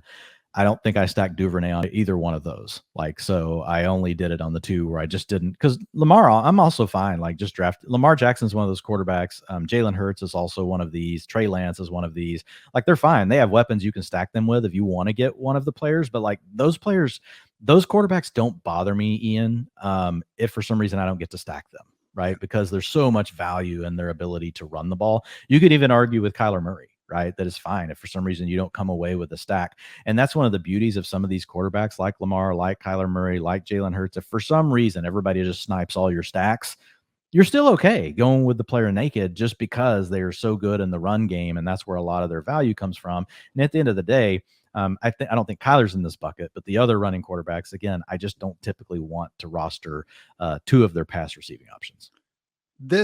I don't think I stacked Duvernay on either one of those. Like, so I only did it on the 2 where I just didn't, because Lamar, I'm also fine. Like just draft Lamar Jackson's one of those quarterbacks. Jalen Hurts is also one of these. Trey Lance is one of these. Like they're fine. They have weapons you can stack them with if you want to get one of the players. But like those players, those quarterbacks don't bother me, Ian. If for some reason I don't get to stack them, right? Because there's so much value in their ability to run the ball. You could even argue with Kyler Murray, right? That is fine if for some reason you don't come away with a stack. And that's one of the beauties of some of these quarterbacks like Lamar, like Kyler Murray, like Jalen Hurts. If for some reason everybody just snipes all your stacks, you're still okay going with the player naked just because they are so good in the run game. And that's where a lot of their value comes from. And at the end of the day, I don't think Kyler's in this bucket, but the other running quarterbacks, again, I just don't typically want to roster 2 of their pass receiving options.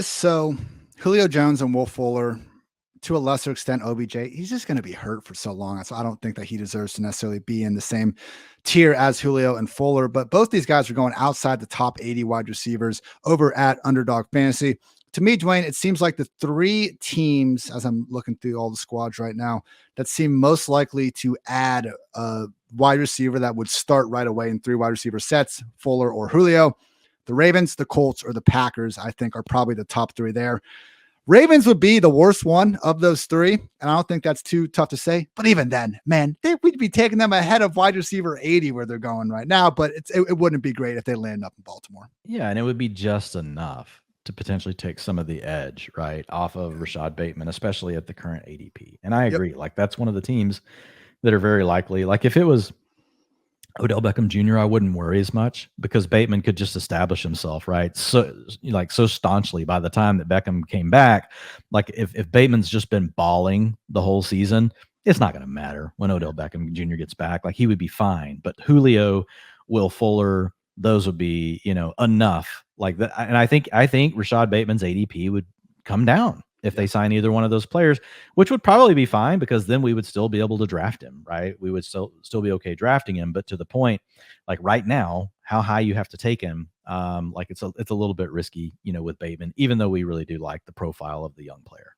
So Julio Jones and Will Fuller, to a lesser extent, OBJ, he's just going to be hurt for so long. So I don't think that he deserves to necessarily be in the same tier as Julio and Fuller. But both these guys are going outside the top 80 wide receivers over at Underdog Fantasy. To me, Dwain, it seems like the 3 teams, as I'm looking through all the squads right now, that seem most likely to add a wide receiver that would start right away in 3 wide receiver sets, Fuller or Julio. The Ravens, the Colts, or the Packers, I think, are probably the top 3 there. Ravens would be the worst one of those 3, and I don't think that's too tough to say. But even then, man, we'd be taking them ahead of wide receiver 80 where they're going right now, but it wouldn't be great if they land up in Baltimore. Yeah, and it would be just enough to potentially take some of the edge, right, off of Rashod Bateman, especially at the current ADP. And I agree. Like, that's one of the teams that are very likely. Like, if it was Odell Beckham Jr., I wouldn't worry as much because Bateman could just establish himself, right? So staunchly by the time that Beckham came back. Like, if Bateman's just been balling the whole season, it's not going to matter when Odell Beckham Jr. gets back. Like, he would be fine. But Julio, Will Fuller, those would be, enough like that. And I think Rashod Bateman's ADP would come down if they sign either one of those players, which would probably be fine because then we would still be able to draft him, right? We would still be okay drafting him. But to the point, like right now, how high you have to take him, like it's a little bit risky, with Bateman, even though we really do like the profile of the young player.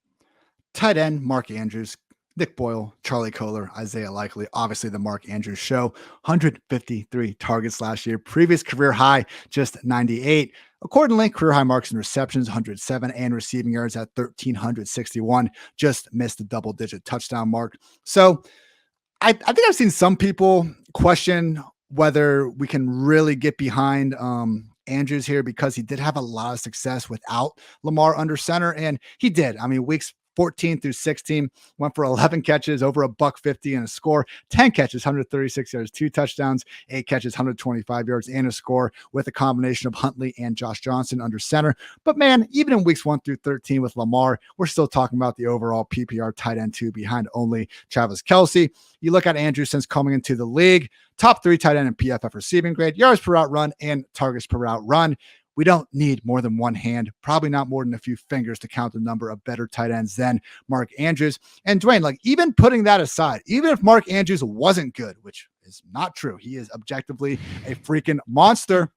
Tight end, Mark Andrews, Nick Boyle, Charlie Kohler, Isaiah Likely, obviously the Mark Andrews show, 153 targets last year, previous career high, just 98. Accordingly, career high marks in receptions, 107, and receiving yards at 1,361, just missed the double-digit touchdown mark. So I think I've seen some people question whether we can really get behind Andrews here because he did have a lot of success without Lamar under center, and he did. I mean, weeks 14 through 16, went for 11 catches, over $150 and a score, 10 catches, 136 yards, 2 touchdowns, 8 catches, 125 yards and a score with a combination of Huntley and Josh Johnson under center. But man, even in weeks 1 through 13 with Lamar, we're still talking about the overall PPR tight end 2 behind only Travis Kelce. You look at Andrews since coming into the league, top 3 tight end in PFF receiving grade, yards per route run and targets per route run. we don't need more than one hand, probably not more than a few fingers to count the number of better tight ends than Mark Andrews. And Dwain, like even putting that aside, even if Mark Andrews wasn't good, which is not true, he is objectively a freaking monster.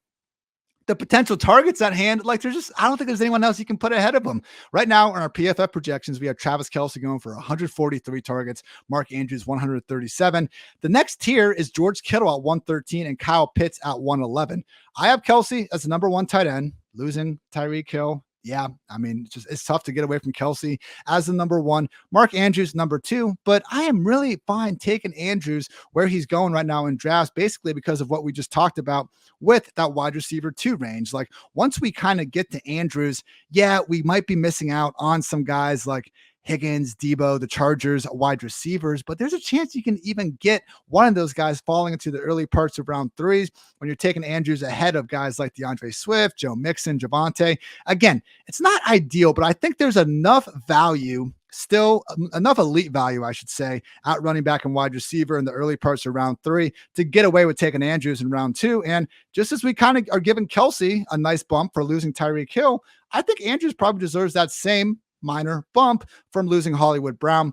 The potential targets at hand, like I don't think there's anyone else you can put ahead of him. Right now in our PFF projections, we have Travis Kelce going for 143 targets, Mark Andrews 137. The next tier is George Kittle at 113 and Kyle Pitts at 111. I have Kelce as the number one tight end, losing Tyreek Hill. Yeah, I mean, it's tough to get away from Kelce as the number one. Mark Andrews, number two, but I am really fine taking Andrews where he's going right now in drafts, basically because of what we just talked about with that wide receiver 2 range. Like once we kind of get to Andrews, yeah, we might be missing out on some guys like Higgins, Debo, the Chargers wide receivers, but there's a chance you can even get one of those guys falling into the early parts of round 3s when you're taking Andrews ahead of guys like DeAndre Swift, Joe Mixon, Javonte. Again, it's not ideal, but I think there's enough value, still enough elite value, I should say, at running back and wide receiver in the early parts of round 3 to get away with taking Andrews in round 2. And just as we kind of are giving Kelce a nice bump for losing Tyreek Hill, I think Andrews probably deserves that same minor bump from losing Hollywood Brown.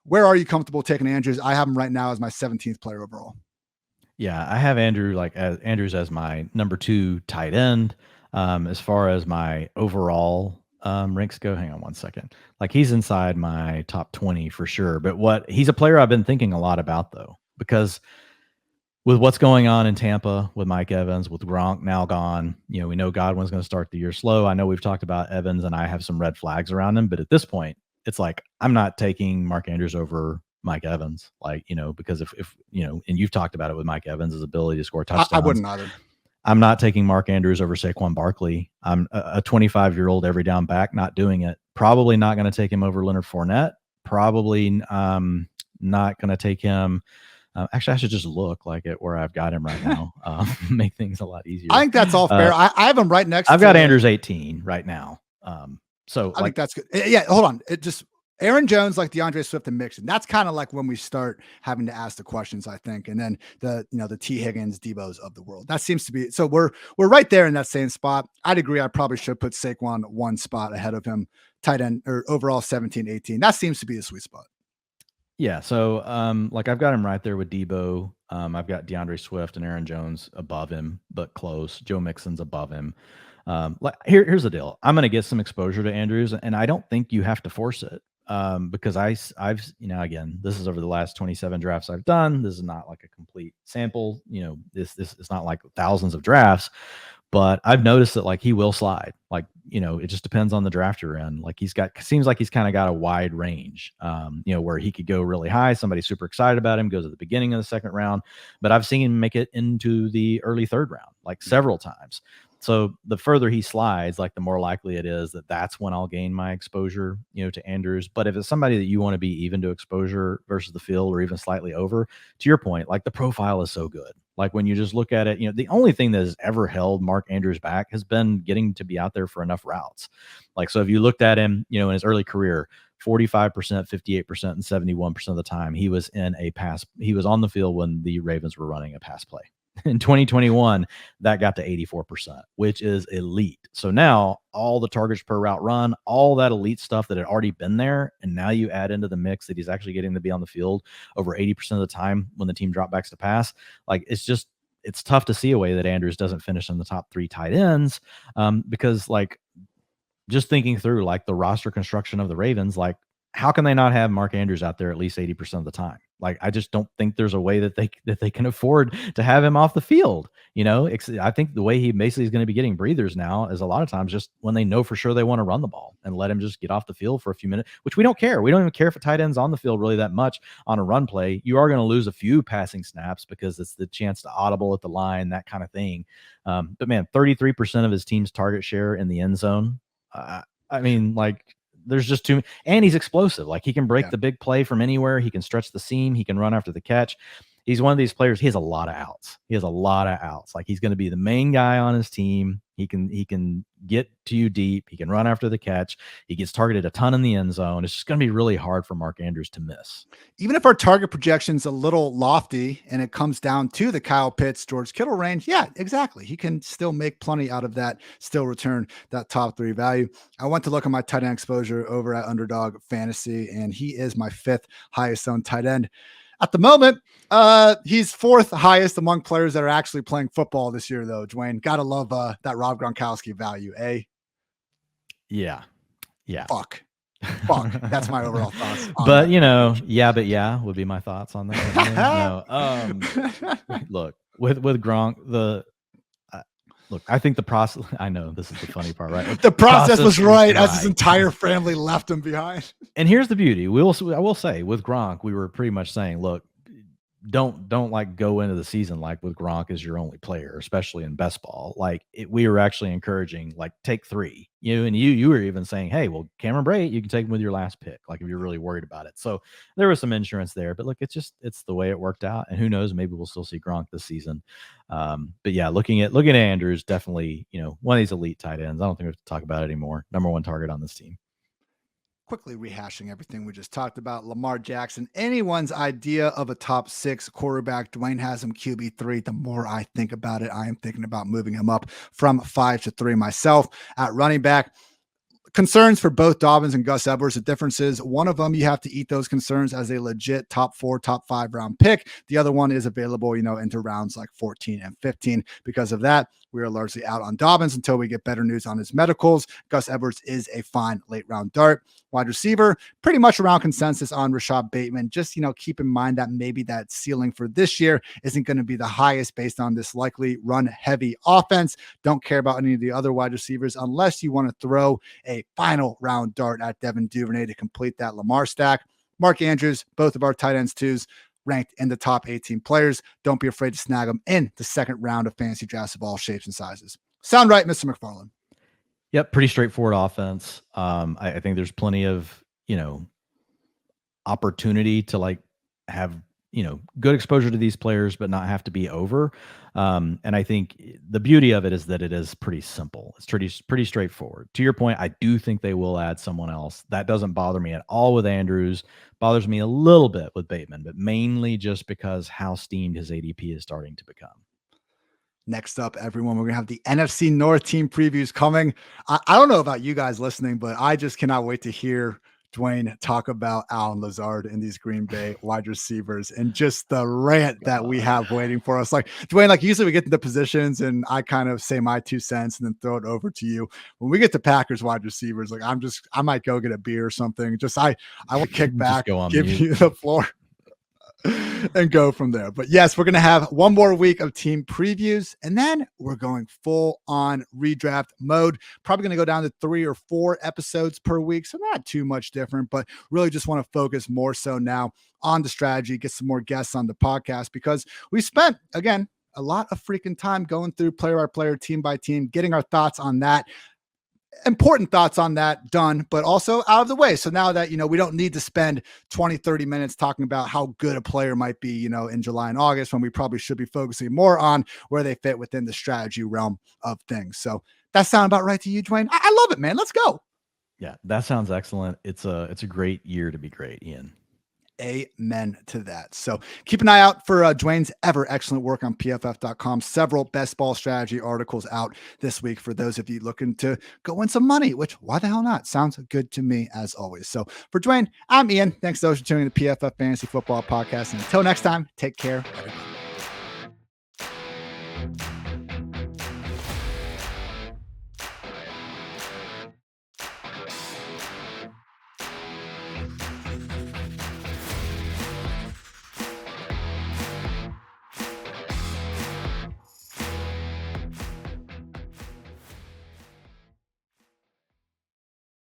Where are you comfortable taking Andrews? I have him right now as my 17th player overall. Yeah, I have Andrews as my number 2 tight end. As far as my overall ranks go, hang on one second. Like he's inside my top 20 for sure. But he's a player I've been thinking a lot about though, because with what's going on in Tampa with Mike Evans, with Gronk now gone, we know Godwin's going to start the year slow. I know we've talked about Evans and I have some red flags around him, but at this point, it's like, I'm not taking Mark Andrews over Mike Evans, because if and you've talked about it with Mike Evans' his ability to score touchdowns. I wouldn't either. I'm not taking Mark Andrews over Saquon Barkley. I'm a 25-year-old every down back, not doing it. Probably not going to take him over Leonard Fournette. Probably not going to take him. Actually, I should just look like it where I've got him right now. Make things a lot easier. I think that's all fair. I have him right next. I've got Andrews 18 right now. So I think that's good. Yeah, hold on. It just Aaron Jones, like DeAndre Swift and Mixon. That's kind of like when we start having to ask the questions, I think. And then the T Higgins, Debo's of the world. That seems to be so. We're right there in that same spot. I'd agree. I probably should put Saquon one spot ahead of him. Tight end or overall 17, 18. That seems to be a sweet spot. Yeah, so I've got him right there with Debo. I've got DeAndre Swift and Aaron Jones above him, but close. Joe Mixon's above him. Here's the deal. I'm going to get some exposure to Andrews, and I don't think you have to force it because I've again, this is over the last 27 drafts I've done. This is not like a complete sample. This is not like thousands of drafts. But I've noticed that like he will slide. It just depends on the draft you're in. Like seems like he's kind of got a wide range, where he could go really high. Somebody's super excited about him, goes at the beginning of the second round. But I've seen him make it into the early third round, like several times. So the further he slides, like the more likely it is that that's when I'll gain my exposure, to Andrews. But if it's somebody that you want to be even to exposure versus the field or even slightly over, to your point, like the profile is so good. Like when you just look at it, the only thing that has ever held Mark Andrews back has been getting to be out there for enough routes. Like, so if you looked at him, in his early career, 45%, 58%, and 71% of the time, he was on the field when the Ravens were running a pass play. In 2021, that got to 84%, which is elite. So now all the targets per route run, all that elite stuff that had already been there, and now you add into the mix that he's actually getting to be on the field over 80% of the time when the team drop backs to pass. Like it's tough to see a way that Andrews doesn't finish in the top 3 tight ends because like just thinking through like the roster construction of the Ravens, like how can they not have Mark Andrews out there at least 80% of the time? Like, I just don't think there's a way that they can afford to have him off the field. I think the way he basically is going to be getting breathers now is a lot of times just when they know for sure they want to run the ball and let him just get off the field for a few minutes, which we don't care. We don't even care if a tight end's on the field really that much on a run play. You are going to lose a few passing snaps because it's the chance to audible at the line, that kind of thing. But man, 33% of his team's target share in the end zone. There's just too many, and he's explosive. Like he can break the big play from anywhere. He can stretch the seam. He can run after the catch. He's one of these players. He has a lot of outs. Like he's going to be the main guy on his team. He can get to you deep. He can run after the catch. He gets targeted a ton in the end zone. It's just going to be really hard for Mark Andrews to miss. Even if our target projection's a little lofty and it comes down to the Kyle Pitts, George Kittle range, yeah, exactly. He can still make plenty out of that, still return that top 3 value. I went to look at my tight end exposure over at Underdog Fantasy, and he is my 5th highest owned tight end. At the moment, he's 4th highest among players that are actually playing football this year, though. Dwayne, gotta love that Rob Gronkowski value, eh? Yeah. Fuck. That's my overall thoughts. But yeah would be my thoughts on that. Look, with Gronk, look, I think the process. I know this is the funny part, right? The process was right as his entire family left him behind. And here's the beauty. I will say with Gronk, we were pretty much saying, look, don't like go into the season like with Gronk as your only player, especially in best ball. Like we were actually encouraging, like, take 3. You were even saying, hey, well, Cameron Brate, you can take him with your last pick, like if you're really worried about it. So there was some insurance there, but look, it's the way it worked out, and who knows, maybe we'll still see Gronk this season. But yeah, looking at Andrews, definitely, one of these elite tight ends. I don't think we have to talk about it anymore. Number 1 target on this team. Quickly rehashing everything we just talked about, Lamar Jackson, anyone's idea of a top 6 quarterback. Dwayne has him QB3. The more I think about it, I am thinking about moving him up from 5 to 3 myself. At running back, concerns for both Dobbins and Gus Edwards. The difference is one of them, you have to eat those concerns as a legit top 4, top 5 round pick. The other one is available, into rounds like 14 and 15. Because of that, we are largely out on Dobbins until we get better news on his medicals. Gus Edwards is a fine late round dart. Wide receiver, pretty much around consensus on Rashod Bateman. Just, keep in mind that maybe that ceiling for this year isn't going to be the highest based on this likely run heavy offense. Don't care about any of the other wide receivers unless you want to throw a final round dart at Devin Duvernay to complete that Lamar stack. Mark Andrews, both of our tight ends 2s, ranked in the top 18 players. Don't be afraid to snag them in the second round of fantasy drafts of all shapes and sizes. Sound right, Mr. McFarland? Yep, pretty straightforward offense. I think there's plenty of, opportunity to like have, good exposure to these players, but not have to be over. And I think the beauty of it is that it is pretty simple. It's pretty straightforward. To your point, I do think they will add someone else. That doesn't bother me at all with Andrews. Bothers me a little bit with Bateman, but mainly just because how steamed his ADP is starting to become. Next up, everyone, we're going to have the NFC North team previews coming. I don't know about you guys listening, but I just cannot wait to hear Dwayne talk about Allen Lazard and these Green Bay wide receivers and just the rant that we have waiting for us. Like, Dwayne, like usually we get into positions and I kind of say my 2 cents and then throw it over to you. When we get to Packers wide receivers, like I might go get a beer or something. Just I will kick back, give you the floor. And go from there. But yes, we're going to have one more week of team previews, and then we're going full on redraft mode. Probably going to go down to 3 or 4 episodes per week. So not too much different, but really just want to focus more so now on the strategy, get some more guests on the podcast, because we spent, again, a lot of freaking time going through player by player, team by team, getting our thoughts on that. Important thoughts on that done, but also out of the way. So now that, we don't need to spend 20, 30 minutes talking about how good a player might be, in July and August, when we probably should be focusing more on where they fit within the strategy realm of things. So that sound about right to you, Dwayne? I love it, man. Let's go. Yeah, that sounds excellent. It's a great year to be great, Ian. Amen to that. So keep an eye out for Dwayne's ever excellent work on PFF.com. Several best ball strategy articles out this week for those of you looking to go win some money, which why the hell not? Sounds good to me as always. So for Dwayne, I'm Ian. Thanks to those for tuning in to PFF Fantasy Football Podcast. And until next time, take care, everybody.